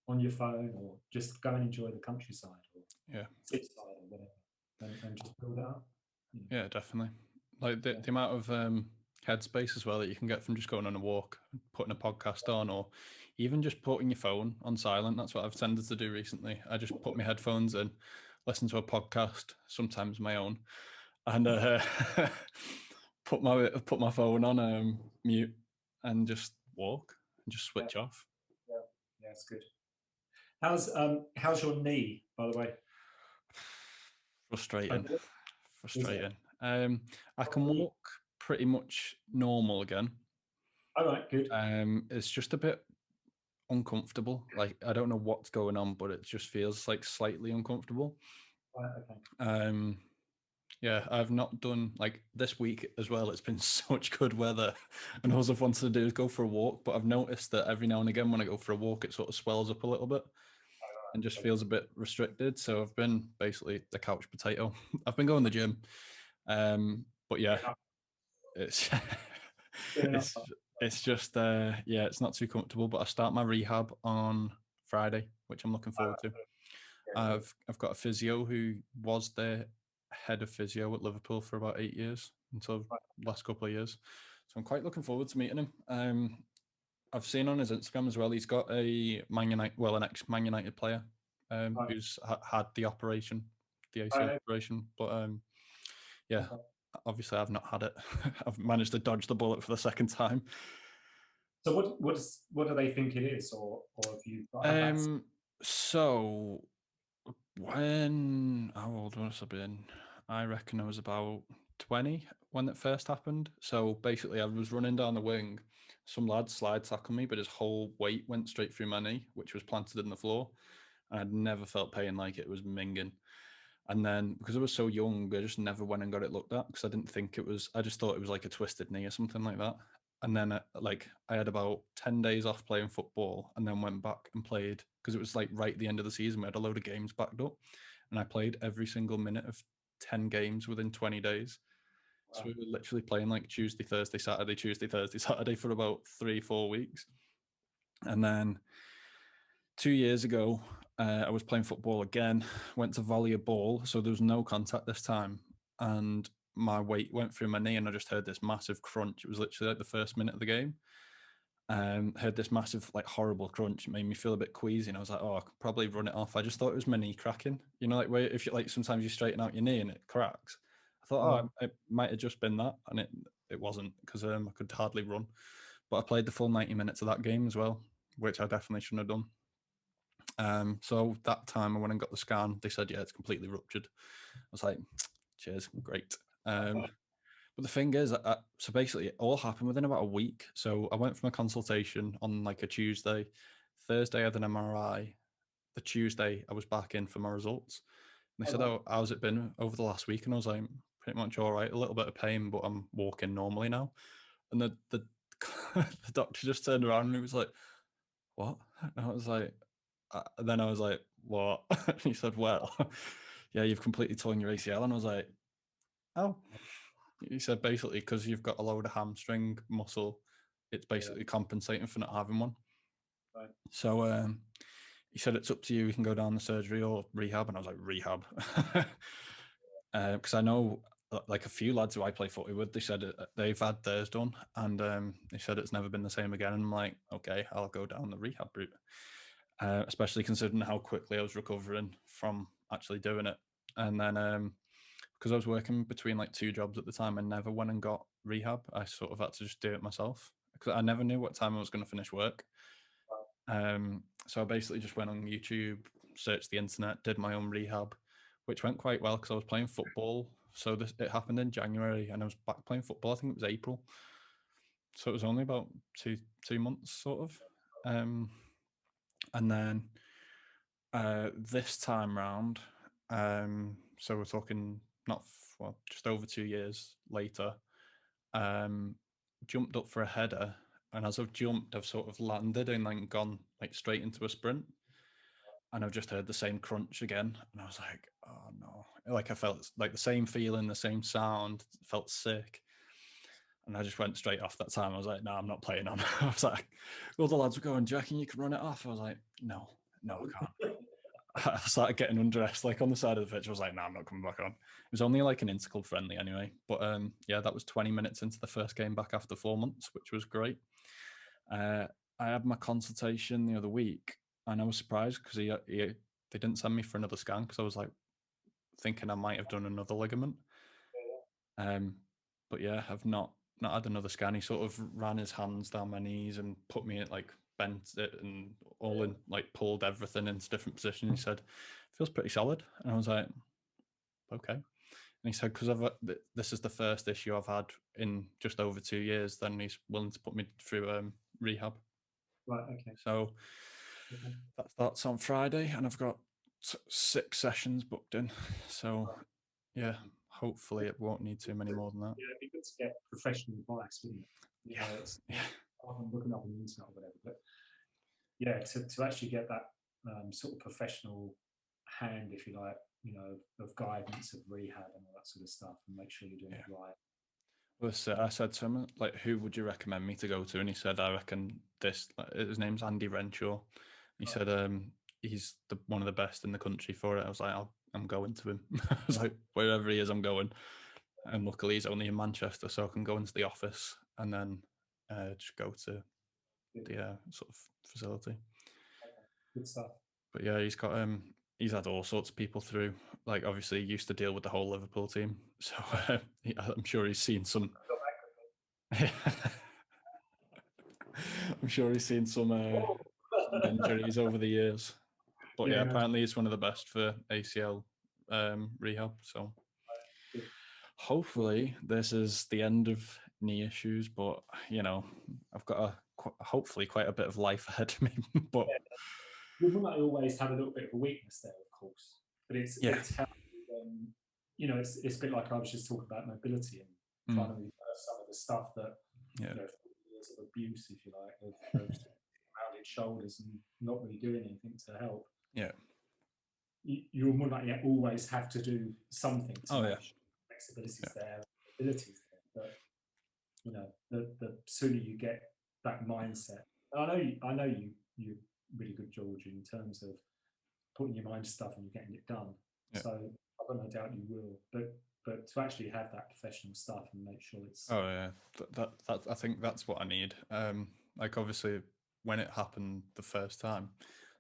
on your phone, or just go and enjoy the countryside, or seaside, or whatever, and just build it up. Yeah, definitely. Like the amount of headspace as well that you can get from just going on a walk, putting a podcast on, or even just putting your phone on silent. That's what I've tended to do recently. I just put my headphones in, listen to a podcast, sometimes my own, and put my phone on mute and just walk and just switch off. Yeah, it's good. How's your knee, by the way? Frustrating. I can walk pretty much normal again. All right, good. It's just a bit uncomfortable. Like I don't know what's going on, but it just feels like slightly uncomfortable. Right, okay. Yeah, I've not done like this week as well. It's been such good weather, and all I've wanted to do is go for a walk. But I've noticed that every now and again when I go for a walk, it sort of swells up a little bit and just feels a bit restricted. So I've been basically the couch potato. I've been going to the gym, but yeah, it's it's just it's not too comfortable. But I start my rehab on Friday, which I'm looking forward to. I've got a physio who was the head of physio at Liverpool for about 8 years until the last couple of years. So I'm quite looking forward to meeting him. I've seen on his Instagram as well, he's got an ex-Man United player who's had the operation, the ACL operation. But obviously I've not had it. I've managed to dodge the bullet for the second time. So what do they think it is, or have you So how old was I been? I reckon I was about 20 when it first happened. So basically I was running down the wing. Some lad slide tackled me, but his whole weight went straight through my knee, which was planted in the floor. And I'd never felt pain like it was minging. And then because I was so young, I just never went and got it looked at because I just thought it was like a twisted knee or something like that. And then I had about 10 days off playing football and then went back and played because it was like right at the end of the season. We had a load of games backed up and I played every single minute of 10 games within 20 days. Wow. So we were literally playing like Tuesday, Thursday, Saturday for about 3-4 weeks. And then 2 years ago, I was playing football again, went to volley a ball. So there was no contact this time. And my weight went through my knee and I just heard this massive crunch. It was literally like the first minute of the game. Heard this massive, like horrible crunch. It made me feel a bit queasy. And I was like, oh, I could probably run it off. I just thought it was my knee cracking. Like where if you like sometimes you straighten out your knee and it cracks. I thought, it might have just been that. And it wasn't because I could hardly run. But I played the full 90 minutes of that game as well, which I definitely shouldn't have done. So that time I went and got the scan. They said, yeah, it's completely ruptured. I was like, cheers, great. But the thing is, so basically it all happened within about a week. So I went from a consultation on like a Tuesday. Thursday I had an MRI. The Tuesday I was back in for my results. And they said, oh, how's it been over the last week? And I was like, pretty much all right, a little bit of pain, but I'm walking normally now. And the doctor just turned around and he was like, what? And I was like, then I was like, what? And he said, well, yeah, you've completely torn your ACL. And I was like, oh. He said basically because you've got a load of hamstring muscle, it's basically compensating for not having one. Right. So he said it's up to you. We can go down the surgery or rehab. And I was like, rehab. Because I know like a few lads who I play footy with, they said they've had theirs done, and they said it's never been the same again. And I'm like, okay, I'll go down the rehab route, especially considering how quickly I was recovering from actually doing it. And then because I was working between like 2 jobs at the time, I never went and got rehab. I sort of had to just do it myself because I never knew what time I was going to finish work. So I basically just went on YouTube, searched the internet, did my own rehab, which went quite well because I was playing football. So it happened in January, and I was back playing football. I think it was April. So it was only about two months, sort of. And then this time round, so we're talking just over 2 years later, jumped up for a header, and as I've jumped, I've sort of landed and then gone like straight into a sprint, and I've just heard the same crunch again, and I was like, oh no! Like I felt like the same feeling, the same sound, felt sick, and I just went straight off that time. I was like, no, I'm not playing on. I was like, all the lads were going, do you reckon you can run it off? I was like, no, I can't. I started getting undressed like on the side of the pitch. I was like, no, I'm not coming back on. It was only like an interclub friendly anyway. But yeah, that was 20 minutes into the first game back after 4 months, which was great. I had my consultation the other week, and I was surprised because they didn't send me for another scan because I was like thinking I might have done another ligament. But yeah, I've not had another scan. He sort of ran his hands down my knees and put me at like bent it and all in like pulled everything into different positions. He said, feels pretty solid. And I was like, okay. And he said, because this is the first issue I've had in just over 2 years, then he's willing to put me through rehab. Right, okay. So that starts on Friday, and I've got 6 sessions booked in. So yeah, hopefully it won't need too many more than that. Yeah, it'd be good to get professional advice, wouldn't it? You know, it's I'm looking up on the internet or whatever, but yeah, to actually get that sort of professional hand, if you like, you know, of guidance, of rehab and all that sort of stuff, and make sure you're doing it right. Well, I said to him, like, who would you recommend me to go to? And he said, I reckon this. His name's Andy Renshaw. He said he's one of the best in the country for it. I was like, I'm going to him. I was like, wherever he is, I'm going. And luckily, he's only in Manchester, so I can go into the office and then just go to the sort of facility. Good stuff. But yeah, he's had all sorts of people through. Like, obviously, he used to deal with the whole Liverpool team, so I'm sure he's seen some. I'm sure he's seen some injuries over the years. But yeah, apparently he's one of the best for ACL rehab. So hopefully this is the end of knee issues. But you know, I've got hopefully quite a bit of life ahead of me. But we might always have a little bit of a weakness there, of course. But it's how you know, it's a bit like I was just talking about mobility and trying to reverse some of the stuff that you know, 40 years of abuse, if you like, of rounded shoulders and not really doing anything to help. Yeah. You're more likely to always have to do something to make flexibility's there, ability's there. But you know, the sooner you get that mindset, I know you're really good, George, in terms of putting your mind to stuff and you're getting it done. Yeah. So I've got no doubt you will. But to actually have that professional stuff and make sure it's that I think that's what I need. Like obviously when it happened the first time,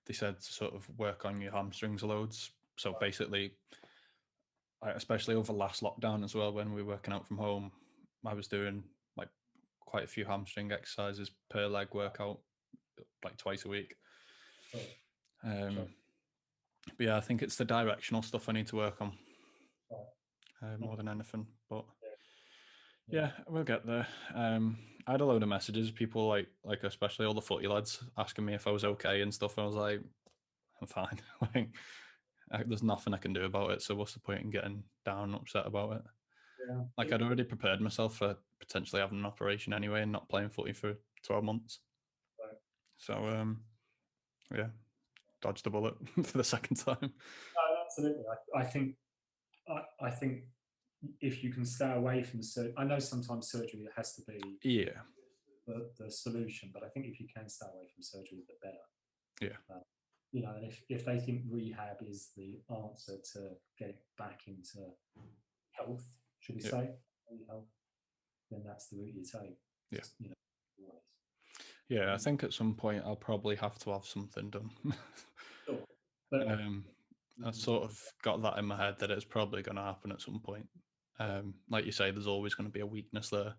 they said to sort of work on your hamstrings loads. So basically, especially over last lockdown as well, when we were working out from home, I was doing like quite a few hamstring exercises per leg workout, like twice a week. But yeah, I think it's the directional stuff I need to work on more than anything. But yeah, we'll get there. I had a load of messages, people like especially all the footy lads asking me if I was okay and stuff. I was like, I'm fine. Like, there's nothing I can do about it. So what's the point in getting down and upset about it? Yeah. Like I'd already prepared myself for potentially having an operation anyway and not playing footy for 12 months. Right. So Yeah, dodged the bullet for the second time. Absolutely. I think if you can stay away from surgery, I know sometimes surgery has to be Yeah, the solution, but I think if you can stay away from surgery, the better. yeah, And if they think rehab is the answer to get back into health, should we yeah, say, health, then that's the route you take. yeah. Just, always. Yeah, I think at some point I'll probably have to have something done. Sure. But I sort of got that in my head that it's probably going to happen at some point. Like you say, there's always going to be a weakness there.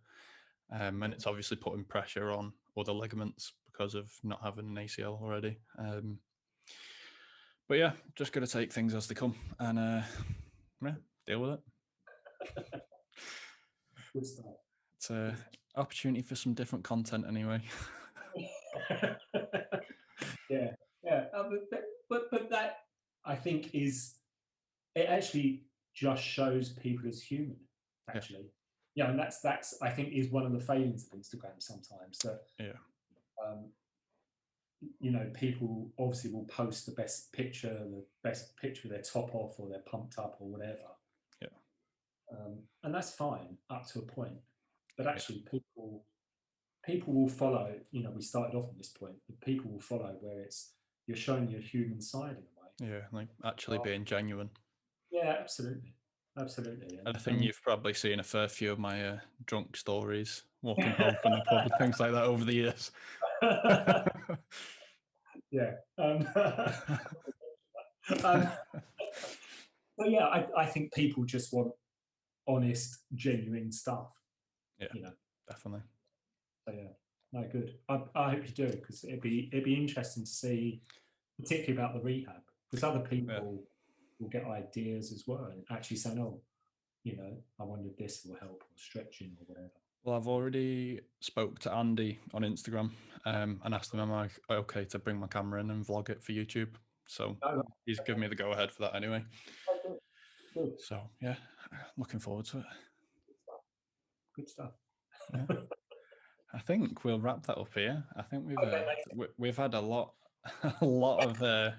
And it's obviously putting pressure on other ligaments because of not having an ACL already. But yeah, just got to take things as they come and deal with it. good stuff. It's an opportunity for some different content anyway. Yeah. But that, I think, it actually just shows people as human, actually. Yeah, and that's I think is one of the failings of Instagram sometimes, that people obviously will post the best picture with their top off or they're pumped up or whatever. Yeah. And that's fine up to a point. But actually people will follow, we started off on this point, but people will follow where you're showing your human side in a way. Yeah, like actually being genuine. Yeah, absolutely. Absolutely. And I think you've probably seen a fair few of my drunk stories, walking home from the pub and things like that over the years. Yeah. But yeah, I think people just want honest, genuine stuff. Yeah, definitely. So yeah, no, good. I hope you do, because it'd be interesting to see, particularly about the rehab, because other people will get ideas as well and actually saying, oh, I wonder if this will help, or stretching or whatever. Well, I've already spoke to Andy on Instagram and asked him, am I okay to bring my camera in and vlog it for YouTube? So he's given me the go ahead for that anyway. Good. So yeah, looking forward to it. Good stuff. Yeah. I think we'll wrap that up here. I think we've had a lot of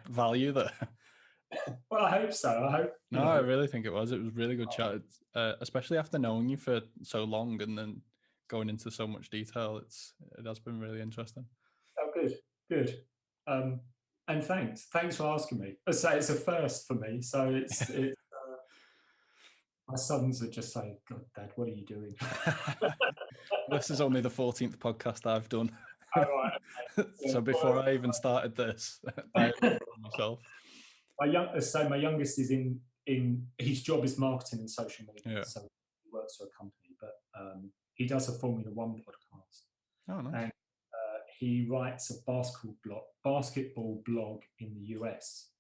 value there. Well, I hope so. I really think it was. It was really good chat, especially after knowing you for so long and then going into so much detail. It has been really interesting. Oh, good. And thanks for asking me. As I say, it's a first for me, so it's my sons would just say, "God, Dad, what are you doing?" This is only the 14th podcast I've done. Oh, right, okay. So before I even started this, I myself. My youngest is in his job is marketing and social media, so he works for a company, but he does a Formula One podcast. Oh, nice. And he writes a basketball blog in the US.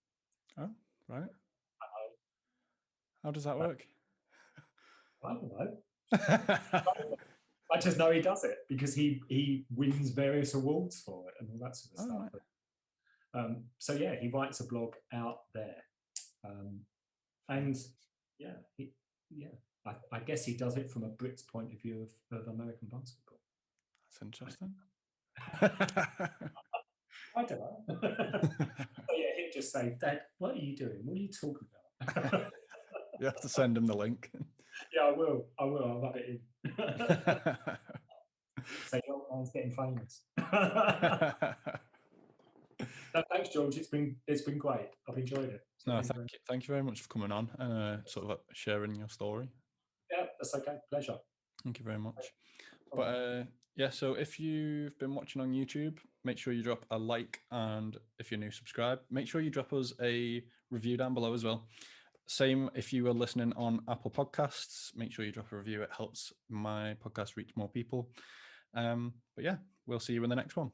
Oh, right. How does that work? I don't know. I just know he does it because he wins various awards for it and all that sort of stuff. Right. So yeah, he writes a blog out there, and I guess he does it from a Brit's point of view of American basketball. That's interesting. I don't know. Yeah, he'd just say, "Dad, what are you doing? What are you talking about?" You have to send him the link. Yeah, I will. I'll rub it in. Say, "Your man's getting famous." No, thanks, George. It's been great. I've enjoyed it. So no, thank you very much for coming on and sort of sharing your story. Yeah, that's okay. Pleasure. Thank you very much. But yeah, so if you've been watching on YouTube, make sure you drop a like, and if you're new, subscribe. Make sure you drop us a review down below as well. Same if you are listening on Apple Podcasts, make sure you drop a review. It helps my podcast reach more people. But yeah, we'll see you in the next one.